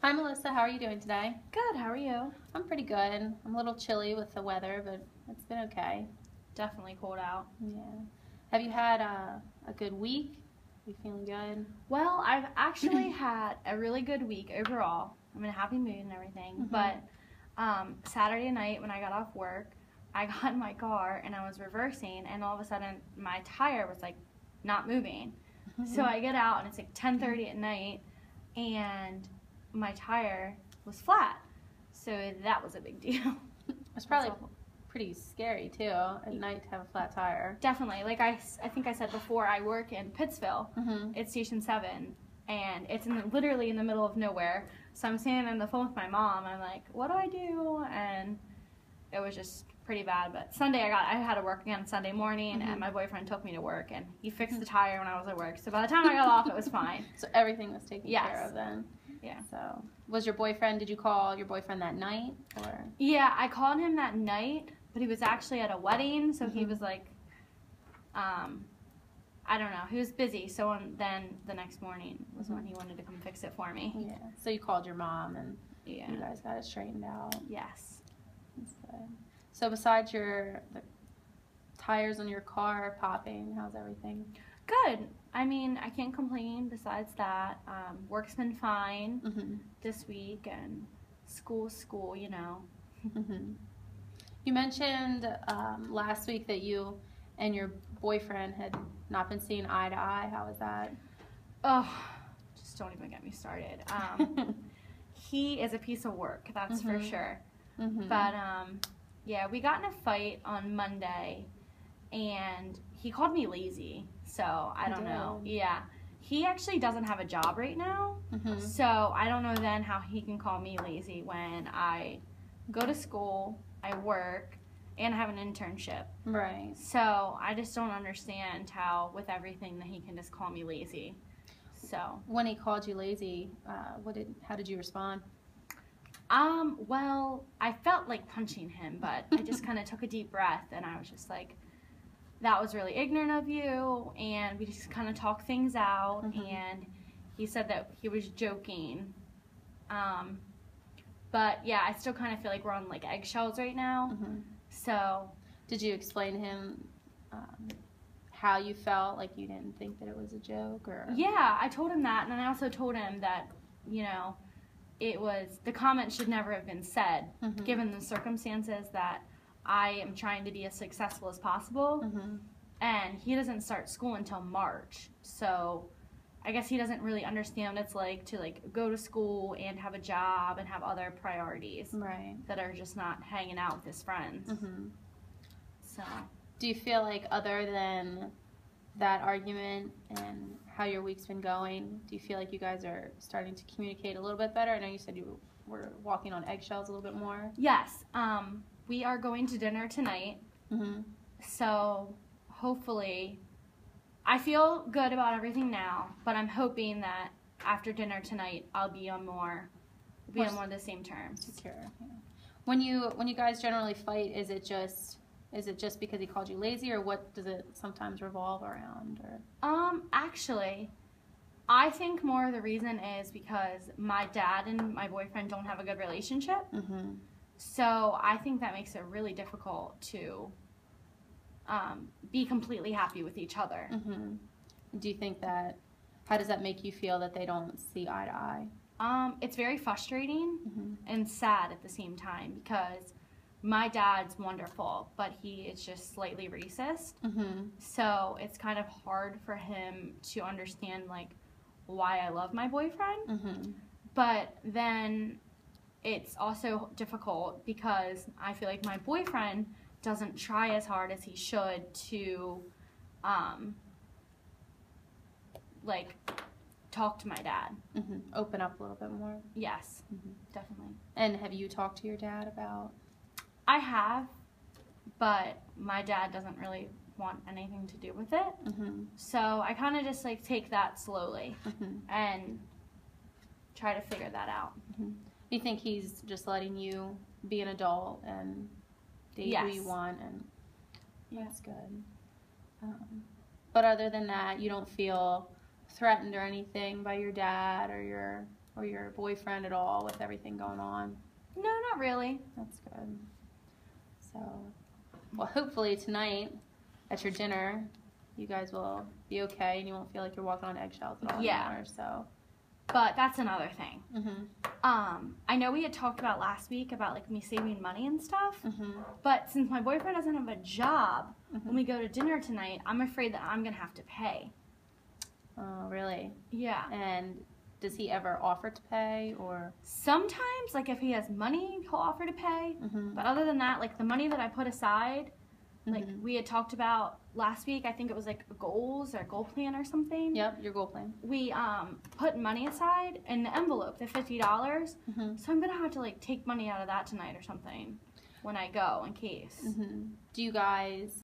Hi Melissa, how are you doing today? Good, how are you? I'm pretty good. I'm a little chilly with the weather, but it's been okay. Definitely cold out. Yeah. Have you had a good week? You feeling good? Well, I've actually had a really good week overall. I'm in a happy mood and everything. But Saturday night when I got off work, I got in my car and I was reversing, and all of a sudden my tire was like not moving. So I get out and it's like 10:30 at night, and my tire was flat. So that was a big deal. It's probably pretty scary too at night to have a flat tire. Definitely. Like I think I said before, I work in Pittsville. It's Station 7, and it's literally in the middle of nowhere. So I'm standing on the phone with my mom. I'm like, what do I do? And it was just pretty bad. But Sunday I had to work again Sunday morning, and my boyfriend took me to work, and he fixed the tire when I was at work. So by the time I got off, it was fine. So everything was taken care of then? Yeah. So was your boyfriend, did you call your boyfriend that night? Or? Yeah, I called him that night, but he was actually at a wedding, so he was like, I don't know, he was busy. So then the next morning was when he wanted to come fix it for me. Yeah. So you called your mom and you guys got it straightened out. Yes. That's good. So besides the tires on your car popping, how's everything? Good. I mean, I can't complain besides that. Work's been fine this week, and school, you know. You mentioned last week that you and your boyfriend had not been seeing eye to eye. How was that? Oh, just don't even get me started. He is a piece of work, that's for sure. But yeah, we got in a fight on Monday, and he called me lazy. So I don't know. Yeah. He actually doesn't have a job right now. So I don't know then how he can call me lazy when I go to school, I work, and have an internship. Right. So I just don't understand how, with everything, that he can just call me lazy. So when he called you lazy, how did you respond? Well, I felt like punching him, but I just kind of took a deep breath, and I was just like, that was really ignorant of you, and we just kind of talked things out, and he said that he was joking. But yeah, I still kind of feel like we're on like eggshells right now. So did you explain to him how you felt, like you didn't think that it was a joke? Or yeah, I told him that, and then I also told him that, you know, the comment should never have been said, given the circumstances that I am trying to be as successful as possible, and he doesn't start school until March, so I guess he doesn't really understand what it's like to like go to school and have a job and have other priorities that are just not hanging out with his friends. So do you feel like, other than that argument and how your week's been going, do you feel like you guys are starting to communicate a little bit better? I know you said you were walking on eggshells a little bit more. Yes. We are going to dinner tonight, so hopefully, I feel good about everything now, but I'm hoping that after dinner tonight, I'll be on more the same terms. Secure. Yeah. When you guys generally fight, is it just because he called you lazy, or what does it sometimes revolve around? Or Actually, I think more of the reason is because my dad and my boyfriend don't have a good relationship. So I think that makes it really difficult to be completely happy with each other. Do you think how does that make you feel that they don't see eye to eye? It's very frustrating and sad at the same time, because my dad's wonderful, but he is just slightly racist. So it's kind of hard for him to understand like why I love my boyfriend. But then it's also difficult because I feel like my boyfriend doesn't try as hard as he should to like talk to my dad. Open up a little bit more. Yes, definitely. And have you talked to your dad about? I have, but my dad doesn't really want anything to do with it. So I kind of just like take that slowly and try to figure that out. Do you think he's just letting you be an adult and date who you want? And that's good. But other than that, you don't feel threatened or anything by your dad or your or your boyfriend at all with everything going on? No, not really. That's good. So, well, hopefully tonight at your dinner, you guys will be okay and you won't feel like you're walking on eggshells at all anymore. So, but that's another thing. mm-hmm. I know we had talked about last week about like me saving money and stuff, Mm-hmm. but since my boyfriend doesn't have a job, Mm-hmm. when we go to dinner tonight, I'm afraid that I'm gonna have to pay. Oh, really? Yeah. And does he ever offer to pay or? Sometimes, like if he has money, he'll offer to pay. Mm-hmm. But other than that, like the money that I put aside, like Mhm. we had talked about last week, I think it was like goals or goal plan or something. Yep, your goal plan. We put money aside in the envelope, the $50. Mm-hmm. So I'm gonna have to like take money out of that tonight or something when I go in case. Mm-hmm. Do you guys